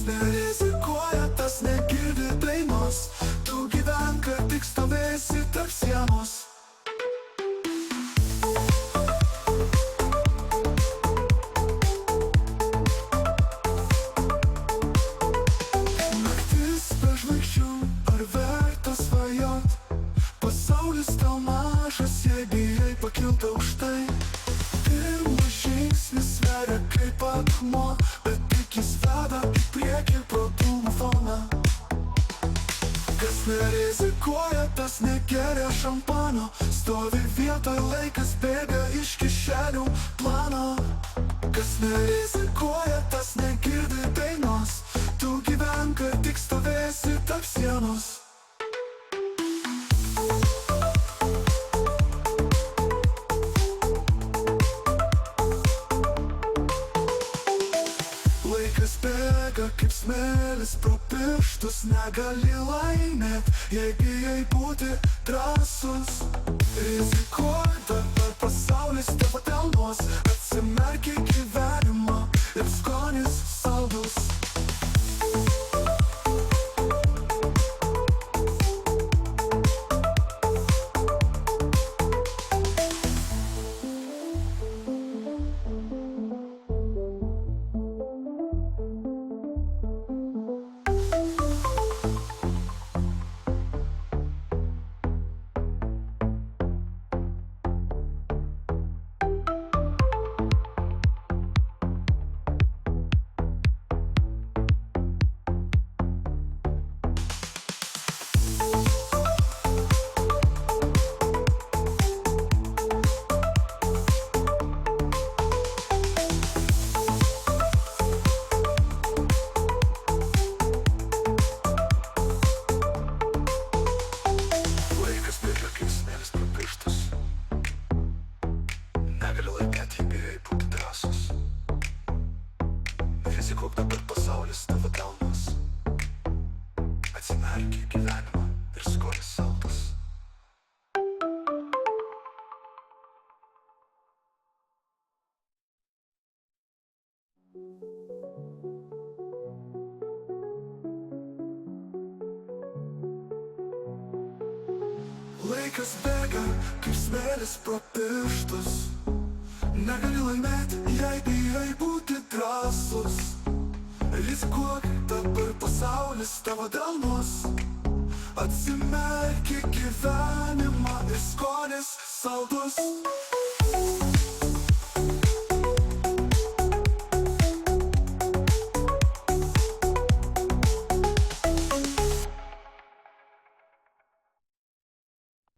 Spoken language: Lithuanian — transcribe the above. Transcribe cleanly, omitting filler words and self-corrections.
nerizikuoja, tas negirdi dainos. Tu gyvenk ir tik stovėsi tarp sienos. Naktis be žvaigždžių, ar verta svajot? Pasaulis tau mažas, jei bijai pakilt aukštai. Pirmas žingsnis sveria kaip akmuo, bet tik jis veda į priekį pro dūmų foną. Kas nerizikuoja, tas negeria šampano. Stovi vietoj, laikas bėga iš kišenių plano. Kas nerizikuoja, tas negirdi dainos. Tu gyvenk ir tik stovėsi tarp sienos. Laikas bėga kaip smėlis pro pirštus. Negali laimėt, jei bijai būti drąsus. Rizikuok, dabar pasaulis tavo delnuos. Atsimerk į gyvenimą ir skonis saldus. Rizikuok, dabar pasaulis tavo delnas. Atsimerk į gyvenimą ir skonis saldus. Laikas bėga kaip smėlis pro pirštus. Negali laimėti, jei bijai būti drąsus. Rizikuok, dabar pasaulis tavo delnuos. Atsimerk į gyvenimą ir skonis saldus.